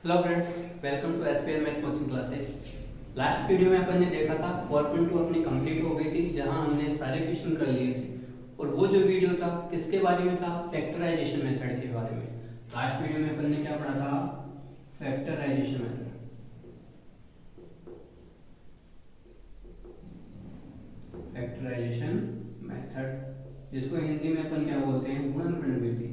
Hello friends, welcome to SPL math coaching classes. Last video में अपन ने देखा था 4.2 अपनी कंप्लीट हो गई थी, जहां हमने सारे क्वेश्चन कर लिए थे। और वो जो वीडियो था किसके बारे में था? फैक्टराइजेशन मेथड के बारे में। लास्ट वीडियो में अपन ने क्या पढ़ा था? Factorisation method. फैक्टराइजेशन मेथड जिसको हिंदी में अपन क्या बोलते हैं? गुणनखंड विधि।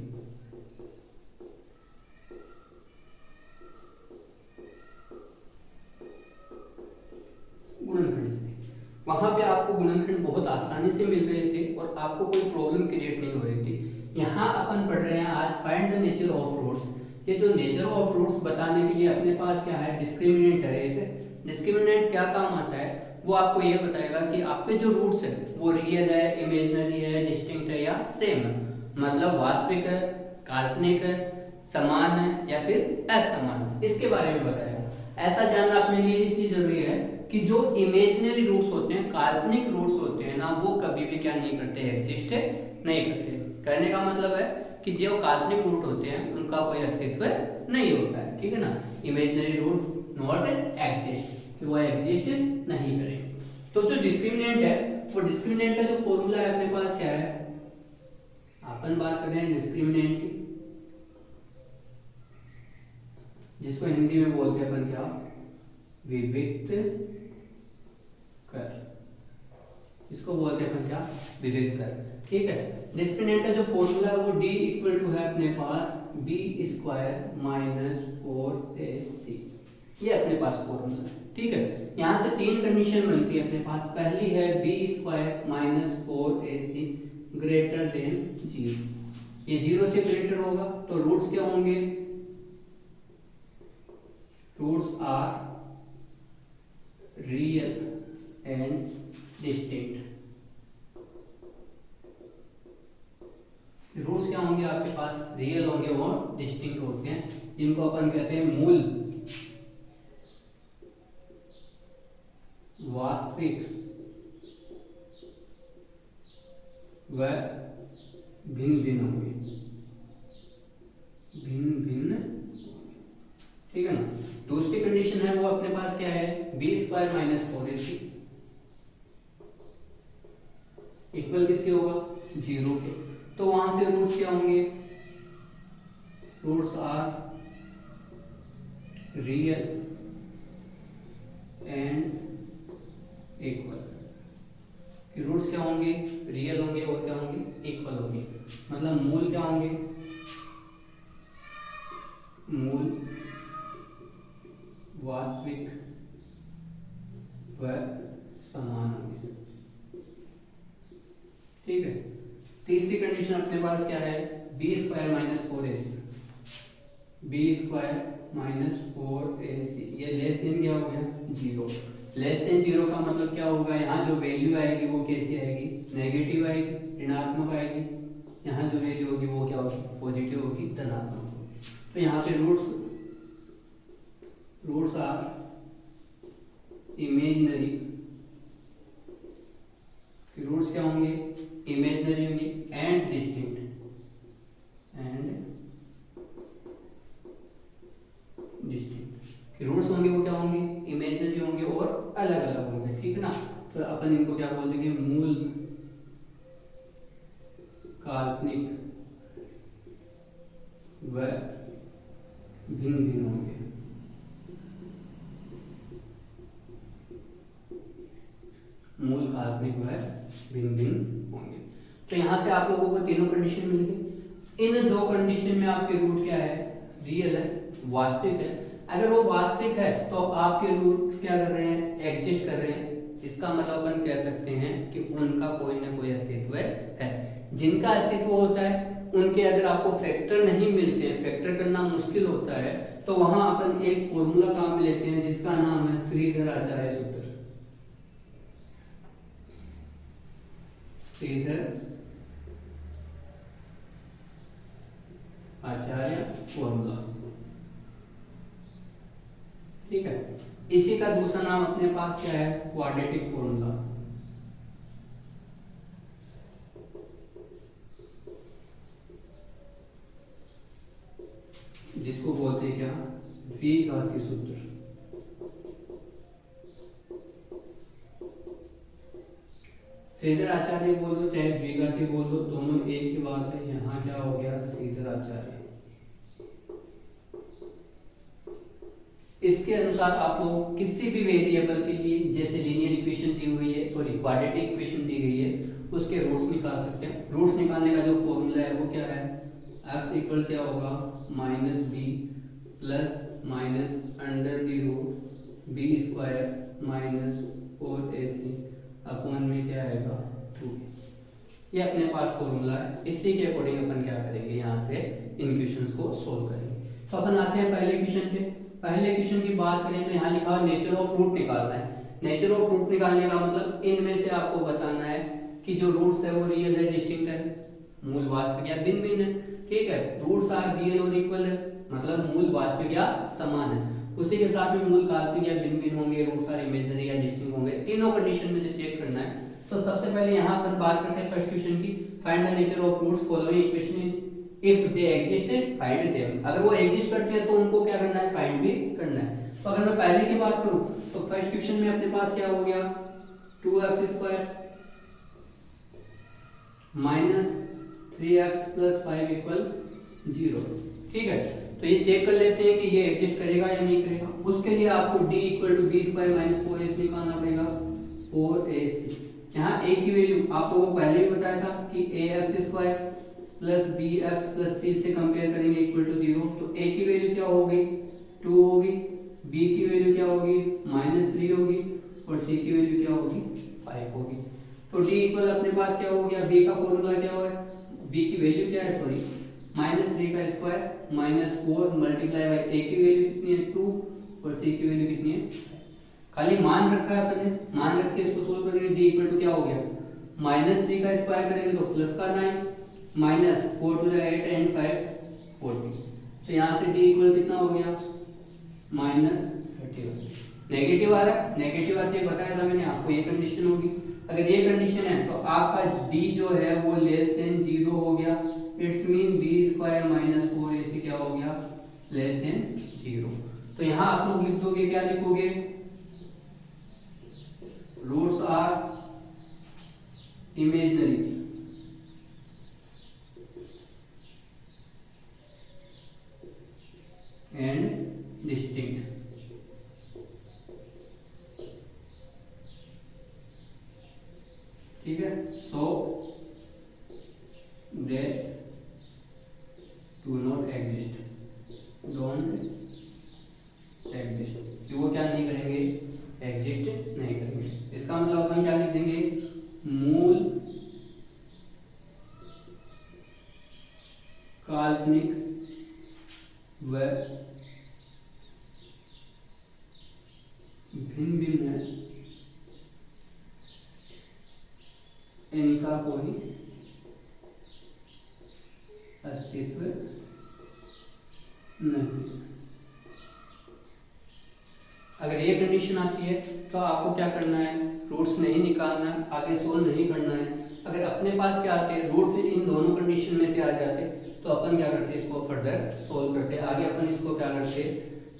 वहां पे आपको गुणनखंड बहुत आसानी से मिल रहे थे और आपको कोई प्रॉब्लम क्रिएट नहीं हो रही थी। यहाँ अपन पढ़ रहे हैं आज find the nature of roots. ये जो नेचर ऑफ रूट्स बताने के लिए अपने पास क्या है? डिस्क्रिमिनेंट है। एक डिस्क्रिमिनेंट क्या काम आता है? वो आपको ये बताएगा कि आपके जो रूट्स है वो रियल है, इमेजिनरी है, डिस्टिंक्ट है या सेम है। मतलब वास्तविक है, काल्पनिक है, समान है या फिर असमान है, इसके बारे में बताएगा। ऐसा जानना अपने लिए इसलिए जरूरी है कि जो इमेजिनरी रूट्स होते हैं, काल्पनिक रूट्स होते हैं ना, वो कभी भी क्या नहीं करते? एग्जिस्ट नहीं करते। कहने का मतलब है कि जो काल्पनिक रूट होते हैं उनका कोई अस्तित्व नहीं होता है। ठीक है ना? इमेजिनरी रूट नॉट एग्जिस्ट, कि वो एग्जिस्ट नहीं करेंगे। तो जो डिस्क्रिमिनेंट है, वो डिस्क्रिमिनेंट का जो फॉर्मूला है अपने पास क्या है? अपन बात कर रहे हैं डिस्क्रिमिनेंट की, जिसको हिंदी में बोलते हैं अपन क्या? विविक्त कर। इसको बोलते हैं अपन क्या? विविक्त कर। ठीक है। डिस्क्रिमिनेंट का जो फॉर्मूला है वो d इक्वल टू है अपने पास b स्क्वायर माइनस 4ac। ये अपने पास फॉर्मूला है। ठीक है। यहाँ से तीन कंडीशन बनती है अपने पास। पहली है b square minus 4ac greater than 0। ये 0 से ग्रेटर होगा तो रूट्स क्या होंगे? Roots are real and distinct. Roots क्या होंगे आपके पास? रियल होंगे और डिस्टिंक्ट होते हैं, जिनको अपन कहते हैं मूल, वास्तविक व भिन्न भिन्न होंगे। भिन्न भिन्न। ठीक है ना? दूसरी कंडीशन है वो अपने पास क्या है? B square minus 4ac equal किसके होगा? 0 के। तो वहां से रूट्स क्या होंगे? Roots are real and equal. Roots क्या होंगे? रियल होंगे और क्या होंगे? इक्वल होंगे। मतलब मूल क्या होंगे? मूल वास्तविक व समान होंगे। ठीक है। तीसरी कंडीशन अपने पास क्या है? B square minus 4ac। B square minus 4ac ये लेस देन क्या हो गया? 0। लेस देन 0 का मतलब क्या होगा? यहाँ जो वैल्यू आएगी वो कैसी आएगी? नेगेटिव आएगी, ऋणात्मक आएगी। यहाँ जो वैल्यू होगी वो क्या होगी? पॉजिटिव होगी, धनात्मक होगी। तो यहाँ पे रूट्स आर इमेजिनरी। रूट्स क्या होंगे? इमेजिनरी होंगे एंड डिस्टिंक्ट। रूट्स होंगे वो क्या होंगे? इमेजिनरी होंगे और अलग अलग होंगे। ठीक है ना? तो अपन इनको क्या बोल देंगे? मूल, काल्पनिक व भिन्न भिन्न होंगे। मूल, काल्पनिक व भिन्न भिन्न होंगे। तो यहां से आप लोगों को तीनों कंडीशन मिल गई। इन दो कंडीशन में आपके रूट क्या है? रियल है, वास्तविक है। अगर वो वास्तविक है तो आपके रूट क्या कर रहे हैं? एग्जिस्ट कर रहे हैं। इसका मतलब अपन कह सकते हैं कि उनका कोई ना कोई अस्तित्व है। जिनका अस्तित्व होता है उनके अगर आपको फैक्टर नहीं मिलते हैं, फैक्टर करना मुश्किल होता है, तो वहां अपन एक फॉर्मूला काम लेते हैं जिसका नाम है श्रीधर आचार्य सूत्र। श्रीधर आचार्य फॉर्मूला। ठीक है। इसी का दूसरा नाम अपने पास क्या है? Quadratic formula. जिसको बोलते हैं क्या? द्विघाती सूत्र। श्रीधर आचार्य बोलो चाहे द्विघाती बोलो, दोनों एक ही बात है। यहाँ क्या हो गया, श्रीधर आचार्य। इसके अनुसार आप लोग किसी भी वेरिएबल के लिए, जैसे लीनियर इक्वेशन दी हुई है, सॉरी क्वाड्रेटिक इक्वेशन दी गई है, उसके रूट्स निकाल सकते हैं। रूट्स निकालने का जो फॉर्मूला है वो क्या है, x इक्वल क्या होगा, minus b plus minus under the root b square minus 4ac upon में क्या आएगा 2। ये अपने पास फॉर्मूला है। इसी के अकॉर्डिंग अपन क्या करेंगे, यहाँ से इन क्वेश्चंस को सोल्व करेंगे। तो अपन आते हैं पहले क्वेश्चन पे। पहले क्वेश्चन की बात करें तो यहाँ लिखा नेचर ऑफ रूट निकालना है। नेचर ऑफ रूट निकालने का मतलब इनमें से आपको बताना है कि जो रूट्स है वो रियल है, डिस्टिंक्ट है, मूल वास्तविक या भिन्न भिन्न है। ठीक है, रूट्स आर रियल और इक्वल है, मतलब मूल वास्तविक या समान है। उसी के साथ में मूल काल्पनिक या भिन्न भिन्न होंगे, रूट्स आर इमेजिनरी या डिस्टिंक्ट होंगे। तीनों कंडीशन में से चेक करना है। तो सबसे पहले यहाँ पर बात करते हैं फर्स्ट क्वेश्चन की, find the nature of roots following equation if they exist find them. अगर वो एग्जिस्ट करते हैं तो उनको क्या करना है, फाइंड भी करना है। तो अगर मैं पहले की बात करूं तो फर्स्ट क्वेश्चन में अपने पास क्या हो गया, 2x square minus 3x plus 5 equal 0। ठीक है, तो ये चेक कर लेते हैं कि ये एग्जिस्ट करेगा या नहीं करेगा। उसके लिए आपको d equal to b square minus 4ac निकालना पड़ेगा, 4ac। यहाँ a की वैल्यू आप लोगों को पहले ही बताया था कि ax square plus B X plus C से कंपेयर करेंगे इक्वल टू 0। तो a की वैल्यू क्या होगी, 2 होगी, b की वैल्यू क्या होगी, -3 होगी, और c की वैल्यू क्या होगी, 5 होगी। तो d इक्वल अपने पास क्या हो गया, b का फॉर्मूला क्या होगा, b की वैल्यू क्या है, सॉरी -3 का square minus 4 multiply by a की वैल्यू कितनी है 2 और c की वैल्यू कितनी है, खाली मान रखा है अपन ने, मान रख के इसको सोल्व करेंगे। d इक्वल टू क्या हो गया, -3 का स्क्वायर करेंगे तो प्लस का 9 माइनस 4 टू द 8 एंड 5 40। तो यहाँ से d इक्वल कितना हो गया, -31। नेगेटिव आ रहा है, नेगेटिव आते बताया था मैंने आपको, ये कंडीशन होगी। अगर ये कंडीशन है तो आपका d जो है वो लेस देन 0 हो गया। It's mean b square minus 4ac क्या हो गया, लेस देन 0। तो यहाँ आप लोग लिख दोगे, क्या लिखोगे, roots are imaginary and distinct. ठीक है, so they do not exist, don't exist, कि वो क्या नहीं करेंगे, एग्जिस्ट नहीं करेंगे। इसका मतलब अपन क्या लिख देंगे, मूल काल्पनिक व भिन्न भिन्न है, इनका कोई अस्तित्व नहीं। अगर ये कंडीशन आती है तो आपको क्या करना है, रूट्स नहीं निकालना है, आगे सोल्व नहीं करना है। अगर अपने पास क्या आते हैं, रूट्स इन दोनों कंडीशन में से आ जाते तो अपन क्या करते, इसको फर्दर सोल्व करते, आगे अपन इसको क्या करते,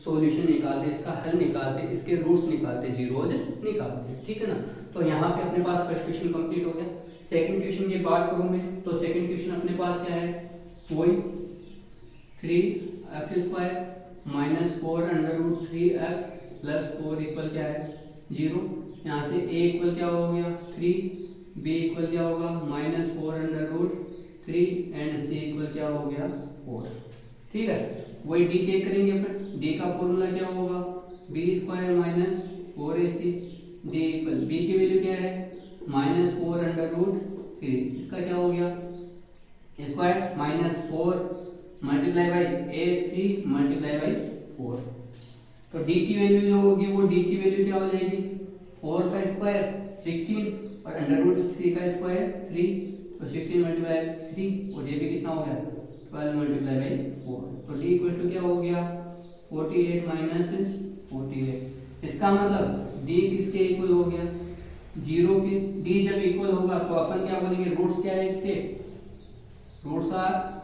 सॉल्यूशन निकालते, इसका हल निकालते, इसके रूट्स निकालते, जीरोज निकालते। ठीक है ना। तो यहाँ पे अपने पास फर्स्ट क्वेश्चन कंप्लीट हो गया। सेकंड क्वेश्चन की बात करूँ मैं तो सेकंड क्वेश्चन अपने पास क्या है, वही 3x square minus 4 under root 3x plus 4 equal क्या है 0। यहाँ से a इक्वल क्या हो गया 3, b इक्वल क्या होगा -4 under root 3 and c equal क्या हो गया 4। ठीक है, वही d चेक करेंगे अपन। d का फॉर्मूला क्या होगा, b square minus 4ac। d equal b की वैल्यू क्या है -4 अंडर रूट 3, इसका क्या हो गया square -4 multiply by a3 multiply by 4। तो d की वैल्यू जो होगी वो d की वैल्यू क्या हो जाएगी 4 का स्क्वायर 16 और अंडर रूट 3 का स्क्वायर 3, तो 16 मल्टीप्लाई 3 और ये भी कितना हो गया 12 मल्टीप्लाई बाई 4। तो d इक्वल टू क्या हो गया 48 माइनस 48। इसका मतलब d किसके इक्वल हो गया 0 के। d जब इक्वल होगा तो अपन क्या बोलेंगे, रूट्स क्या है इसके, roots are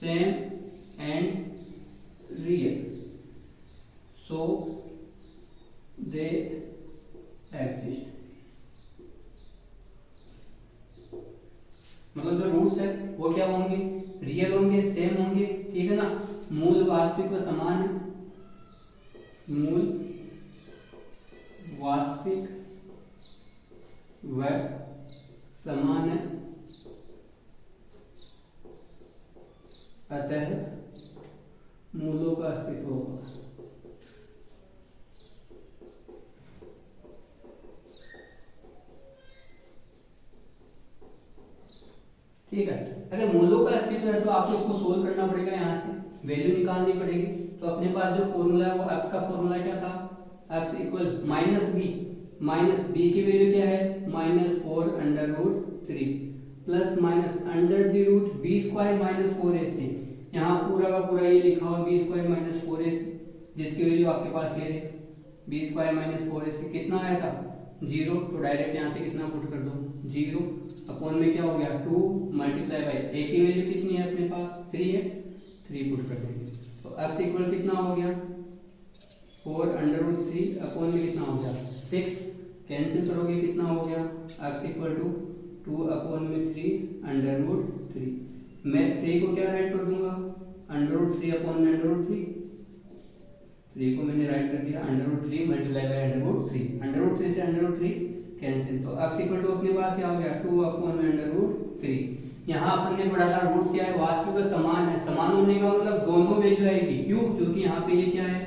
same and real, so they exist. मतलब जो रूट्स है वो क्या होंगे, रियल होंगे, सेम होंगे, ठीक है ना, मूल वास्तविक व समान है, मूल वास्तविक व समान है, अतः मूलों का अस्तित्व होगा। ठीक है, अगर मूलों का अस्तित्व है तो आपको इसको सोल्व करना पड़ेगा, यहाँ से वैल्यू निकालनी पड़ेगी। तो अपने पास जो फॉर्मूला है वो x का फॉर्मूला क्या था, x इक्वल माइनस बी की वैल्यू क्या है, -4√3 plus minus under the root b square minus 4ac। यहाँ पूरा का पूरा ये लिखा हुआ बी स्क्वायर माइनस 4ac, जिसकी वैल्यू आपके पास ये है बी स्क्वायर माइनस 4ac। कितना आया था 0, तो डायरेक्ट यहाँ से कितना पुट कर दो 0 अपॉन में क्या हो गया 2 मल्टीप्लाई बाई a की वैल्यू कितनी है अपने पास 3 है, 3 पुट कर देंगे। तो x इक्वल कितना हो गया 4√3 अपॉन में कितना हो गया 6, कैंसिल करोगे कितना हो गया x इक्वल टू 2 अपॉन में 3√3। मैं 3 को क्या राइट कर दूंगा √3 अपॉन में √3, 3 को मैंने राइट कर दिया √3 मल्टीप्लाई बाई √3 से √3 कैंसिल। तो x इक्वल टू अपने पास क्या हो गया 2 अपॉन में √3। यहाँ अपन ने पढ़ा था रूट क्या है, वास्तविक समान है, समान होने का मतलब दोनों वैल्यू आएगी, क्यों, क्योंकि यहाँ पे ये क्या है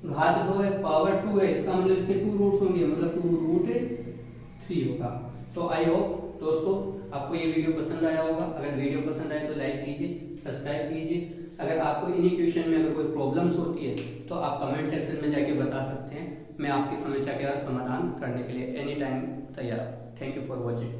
घात 2 है, पावर 2 है, इसका मतलब इसके 2 रूट्स होंगे, मतलब 2√3 होगा। तो आई होप दोस्तों आपको ये वीडियो पसंद आया होगा। अगर वीडियो पसंद आए तो लाइक कीजिए, सब्सक्राइब कीजिए। अगर आपको इन्हीं क्वेश्चन में अगर कोई प्रॉब्लम्स होती है तो आप कमेंट सेक्शन में जाके बता सकते हैं, मैं आपकी समस्या का समाधान करने के लिए एनी टाइम तैयार। Thank you for watching.